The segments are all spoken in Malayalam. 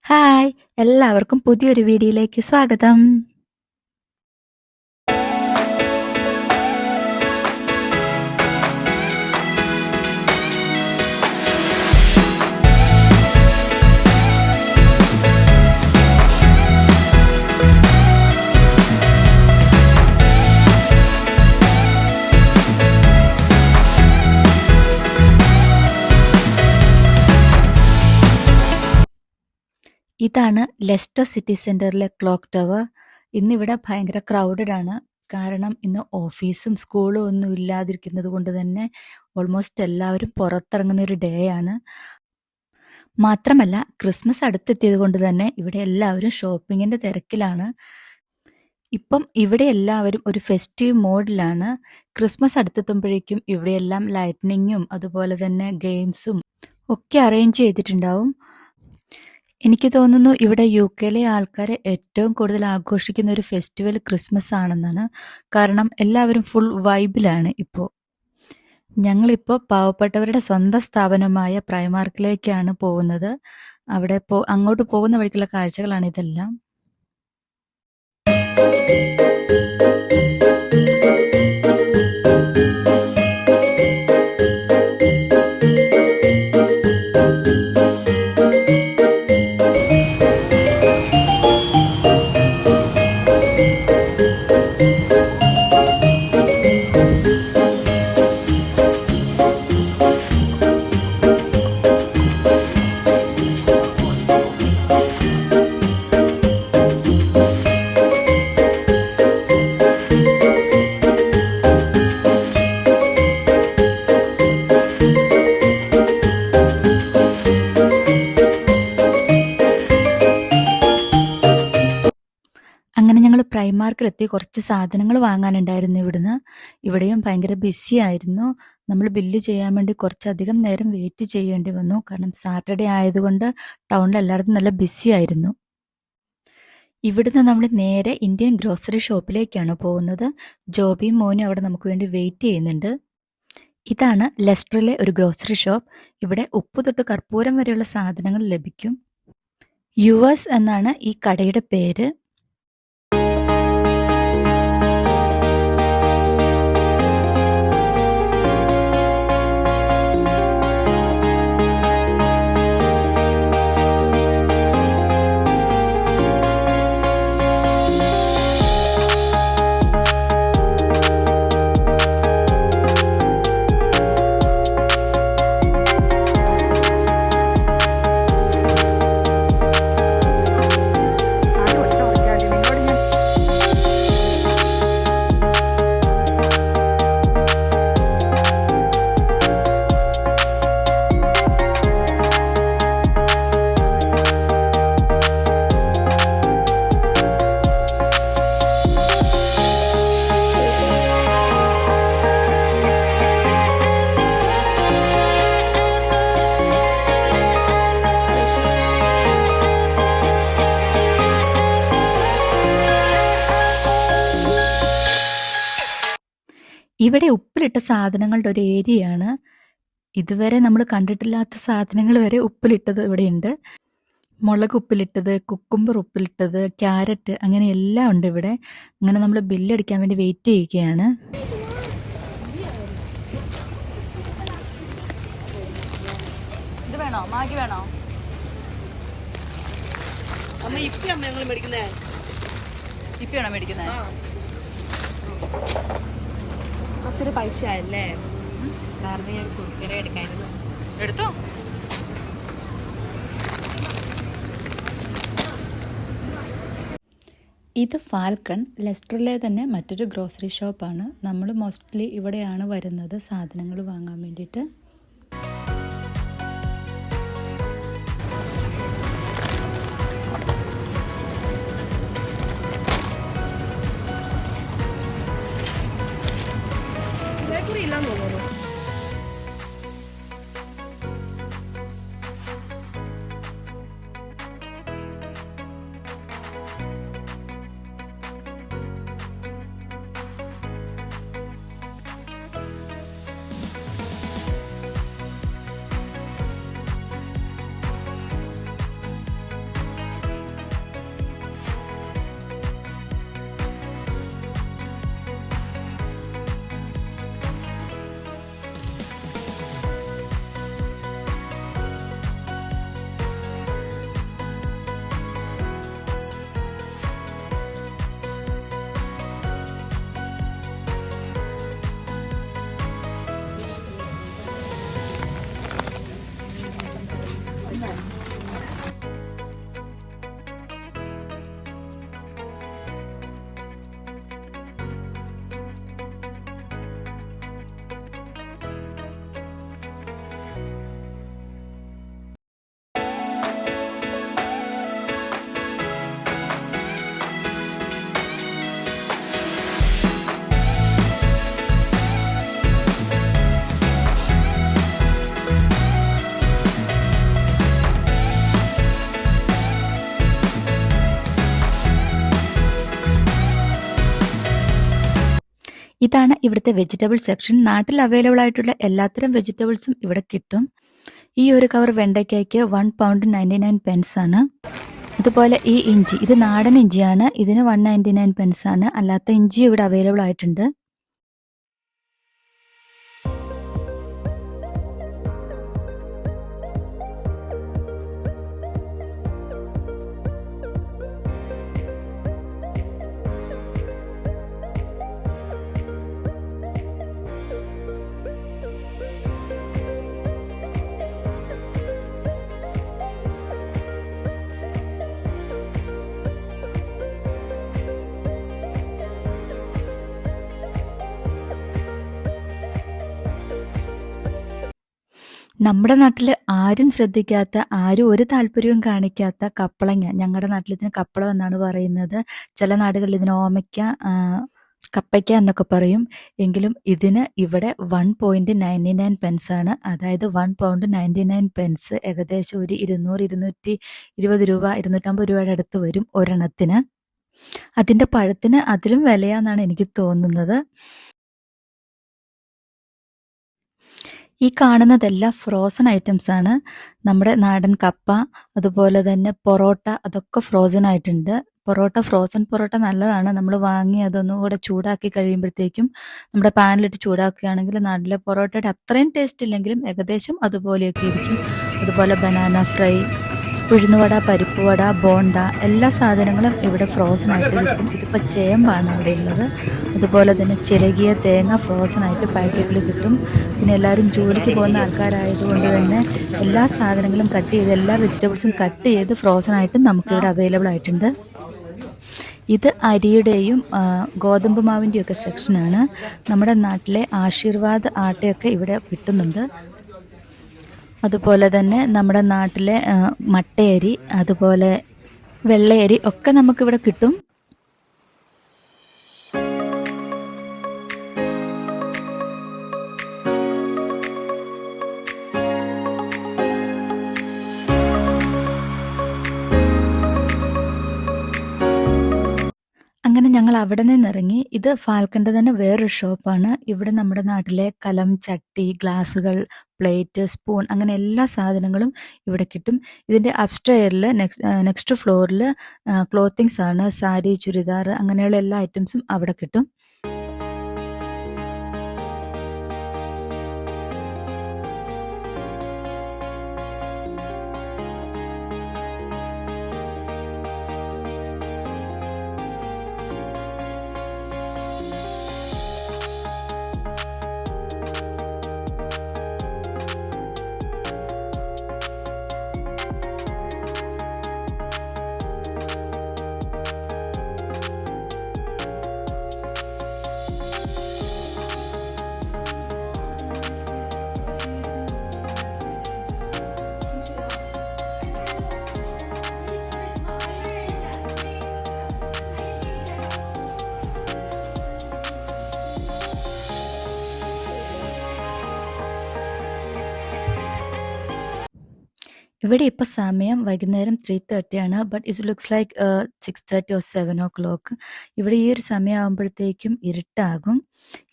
ഹായ്! എല്ലാവർക്കും പുതിയൊരു വീഡിയോയിലേക്ക് സ്വാഗതം. ഇതാണ് ലെസ്റ്റർ സിറ്റി സെന്ററിലെ ക്ലോക്ക് ടവർ. ഇന്നിവിടെ ഭയങ്കര ക്രൗഡഡ് ആണ്. കാരണം ഇന്ന് ഓഫീസും സ്കൂളും ഒന്നും ഇല്ലാതിരിക്കുന്നത് കൊണ്ട് തന്നെ ഓൾമോസ്റ്റ് എല്ലാവരും പുറത്തിറങ്ങുന്ന ഒരു ഡേ ആണ്. മാത്രമല്ല ക്രിസ്മസ് അടുത്തെത്തിയത് കൊണ്ട് തന്നെ ഇവിടെ എല്ലാവരും ഷോപ്പിങ്ങിന്റെ തിരക്കിലാണ്. ഇപ്പം ഇവിടെ എല്ലാവരും ഒരു ഫെസ്റ്റീവ് മോഡിലാണ്. ക്രിസ്മസ് അടുത്തെത്തുമ്പോഴേക്കും ഇവിടെയെല്ലാം ലൈറ്റ്നിങ്ങും അതുപോലെ തന്നെ ഗെയിംസും ഒക്കെ അറേഞ്ച് ചെയ്തിട്ടുണ്ടാവും. എനിക്ക് തോന്നുന്നു ഇവിടെ യുകെയിലെ ആൾക്കാർ ഏറ്റവും കൂടുതൽ ആഘോഷിക്കുന്ന ഒരു ഫെസ്റ്റിവൽ ക്രിസ്മസ് ആണെന്നാണ്. കാരണം എല്ലാവരും ഫുൾ വൈബിലാണ് ഇപ്പോൾ. ഞങ്ങളിപ്പോൾ പാവപ്പെട്ടവരുടെ സ്വന്തം സ്ഥാപനമായ പ്രൈമാർക്കിലേക്കാണ് പോകുന്നത്. അവിടെ അങ്ങോട്ട് പോകുന്ന വഴിക്കുള്ള കാഴ്ചകളാണ് ഇതെല്ലാം. അങ്ങനെ ഞങ്ങൾ പ്രൈമാർക്കിലെത്തി കുറച്ച് സാധനങ്ങൾ വാങ്ങാനുണ്ടായിരുന്നു ഇവിടുന്ന്. ഇവിടെയും ഭയങ്കര ബിസി ആയിരുന്നു. നമ്മൾ ബില്ല് ചെയ്യാൻ വേണ്ടി കുറച്ചധികം നേരം വെയിറ്റ് ചെയ്യേണ്ടി വന്നു. കാരണം സാറ്റർഡേ ആയതുകൊണ്ട് ടൗണിൽ എല്ലായിടത്തും നല്ല ബിസി ആയിരുന്നു. ഇവിടുന്ന് നമ്മൾ നേരെ ഇന്ത്യൻ ഗ്രോസറി ഷോപ്പിലേക്കാണ് പോകുന്നത്. ജോബിയും മോനും അവിടെ നമുക്ക് വേണ്ടി വെയിറ്റ് ചെയ്യുന്നുണ്ട്. ഇതാണ് ലെസ്റ്ററിലെ ഒരു ഗ്രോസറി ഷോപ്പ്. ഇവിടെ ഉപ്പ് തൊട്ട് കർപ്പൂരം വരെയുള്ള സാധനങ്ങൾ ലഭിക്കും. യുവേഴ്സ് എന്നാണ് ഈ കടയുടെ പേര്. ഇവിടെ ഉപ്പിലിട്ട സാധനങ്ങളുടെ ഒരു ഏരിയയാണ്. ഇതുവരെ നമ്മൾ കണ്ടിട്ടില്ലാത്ത സാധനങ്ങൾ വരെ ഉപ്പിലിട്ടത് ഇവിടെയുണ്ട്. മുളക് ഉപ്പിലിട്ടത്, കുക്കുംബർ ഉപ്പിലിട്ടത്, ക്യാരറ്റ്, അങ്ങനെ എല്ലാം ഉണ്ട് ഇവിടെ. അങ്ങനെ നമ്മൾ ബില്ലടിക്കാൻ വേണ്ടി വെയിറ്റ് ചെയ്യുകയാണ്. ഇത് വേണോ? മാഗി വേണോ? ഇപ്പിയാണോ മേടിക്കുന്നത്? ഒത്തിരി പൈസ ആയല്ലേ? കാരണം ഞാൻ കുറുക്കനെ എടുക്കായിരുന്നു. എടുത്തോ. ഇത് ഫാൽക്കൺ, ലെസ്റ്ററിലെ തന്നെ മറ്റൊരു ഗ്രോസറി ഷോപ്പാണ്. നമ്മൾ മോസ്റ്റ്ലി ഇവിടെയാണ് വരുന്നത് സാധനങ്ങൾ വാങ്ങാൻ വേണ്ടിയിട്ട്. ഇതാണ് ഇവിടുത്തെ വെജിറ്റബിൾ സെക്ഷൻ. നാട്ടിൽ അവൈലബിൾ ആയിട്ടുള്ള എല്ലാത്തരം വെജിറ്റബിൾസും ഇവിടെ കിട്ടും. ഈ ഒരു കവർ വെണ്ടയ്ക്കയ്ക്ക് £1.99 ആണ്. അതുപോലെ ഈ ഇഞ്ചി, ഇത് നാടൻ ഇഞ്ചിയാണ്. ഇതിന് £1.99 ആണ്. അല്ലാത്ത ഇഞ്ചി ഇവിടെ അവൈലബിൾ ആയിട്ടുണ്ട്. നമ്മുടെ നാട്ടിൽ ആരും ശ്രദ്ധിക്കാത്ത, ആരും ഒരു താല്പര്യവും കാണിക്കാത്ത കപ്പളങ്ങ. ഞങ്ങളുടെ നാട്ടിൽ ഇതിന് കപ്പളം എന്നാണ് പറയുന്നത്. ചില നാടുകളിൽ ഇതിന് ഓമയ്ക്ക, കപ്പയ്ക്ക എന്നൊക്കെ പറയും. എങ്കിലും ഇതിന് ഇവിടെ £1.99 ആണ്. അതായത് £1.99, ഏകദേശം ഒരു 200-220 രൂപ, 250 രൂപയുടെ അടുത്ത് വരും ഒരെണ്ണത്തിന്. അതിൻ്റെ പഴത്തിന് അതിലും വിലയാന്നാണ് എനിക്ക് തോന്നുന്നത്. ഈ കാണുന്നതെല്ലാം ഫ്രോസൺ ഐറ്റംസ് ആണ്. നമ്മുടെ നാടൻ കപ്പ, അതുപോലെ തന്നെ പൊറോട്ട, അതൊക്കെ ഫ്രോസൺ ആയിട്ടുണ്ട്. ഫ്രോസൺ പൊറോട്ട നല്ലതാണ്. നമ്മൾ വാങ്ങി അതൊന്നുകൂടെ ചൂടാക്കി കഴിയുമ്പോഴത്തേക്കും നമ്മുടെ പാനിലിട്ട് ചൂടാക്കുകയാണെങ്കിൽ നാട്ടിലെ പൊറോട്ടയുടെ അത്രയും ടേസ്റ്റ് ഇല്ലെങ്കിലും ഏകദേശം അതുപോലെയൊക്കെ ഇരിക്കും. അതുപോലെ ബനാന ഫ്രൈ, ഉഴുന്നുവട, പരിപ്പുവട, ബോണ്ട, എല്ലാ സാധനങ്ങളും ഇവിടെ ഫ്രോസൺ ആയിട്ട് കിട്ടും. ഇതിപ്പോൾ ചേമ്പാണ് ഇവിടെ ഉള്ളത്. അതുപോലെ തന്നെ ചിരകിയ തേങ്ങ ഫ്രോസൺ ആയിട്ട് പാക്കറ്റിൽ കിട്ടും. പിന്നെ എല്ലാവരും ജോലിക്ക് പോകുന്ന ആൾക്കാരായതുകൊണ്ട് തന്നെ എല്ലാ സാധനങ്ങളും കട്ട് ചെയ്ത്, എല്ലാ വെജിറ്റബിൾസും കട്ട് ചെയ്ത് ഫ്രോസൺ ആയിട്ടും നമുക്കിവിടെ അവൈലബിൾ ആയിട്ടുണ്ട്. ഇത് അരിയുടെയും ഗോതമ്പ് മാവിൻ്റെയും ഒക്കെ സെക്ഷനാണ്. നമ്മുടെ നാട്ടിലെ ആശീർവാദ് ആട്ടയൊക്കെ ഇവിടെ കിട്ടുന്നുണ്ട്. അതുപോലെ തന്നെ നമ്മുടെ നാട്ടിലെ മട്ടയരി, അതുപോലെ വെള്ളയരി ഒക്കെ നമുക്കിവിടെ കിട്ടും. അങ്ങനെ ഞങ്ങൾ അവിടെ നിന്നിറങ്ങി. ഇത് ഫാൽക്കൻ്റെ തന്നെ വേറൊരു ഷോപ്പാണ്. ഇവിടെ നമ്മുടെ നാട്ടിലെ കലം, ചട്ടി, ഗ്ലാസുകൾ, പ്ലേറ്റ്, സ്പൂൺ, അങ്ങനെ എല്ലാ സാധനങ്ങളും ഇവിടെ കിട്ടും. ഇതിൻ്റെ അപ്സ്റ്റെയറിൽ നെക്സ്റ്റ് ഫ്ലോറിൽ ക്ലോത്തിങ്സ് ആണ്. സാരി, ചുരിദാർ, അങ്ങനെയുള്ള എല്ലാ ഐറ്റംസും അവിടെ കിട്ടും. ഇവിടെ ഇപ്പോൾ സമയം വൈകുന്നേരം 3:30 ആണ്. But it looks like 6:30 or 7 o'clock. ഇവിടെ ഈ ഒരു സമയമാകുമ്പോഴത്തേക്കും ഇരുട്ടാകും.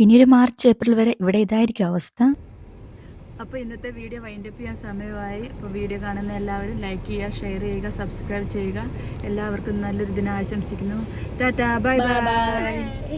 ഇനിയൊരു മാർച്ച്, ഏപ്രിൽ വരെ ഇവിടെ ഇതായിരിക്കും അവസ്ഥ. അപ്പോൾ ഇന്നത്തെ വീഡിയോ വൈൻഡപ്പ് ചെയ്യാൻ സമയമായി. അപ്പോൾ വീഡിയോ കാണുന്ന എല്ലാവരും ലൈക്ക് ചെയ്യുക, ഷെയർ ചെയ്യുക, സബ്സ്ക്രൈബ് ചെയ്യുക. എല്ലാവർക്കും നല്ലൊരു ദിനം ആശംസിക്കുന്നു. Tata, bye bye.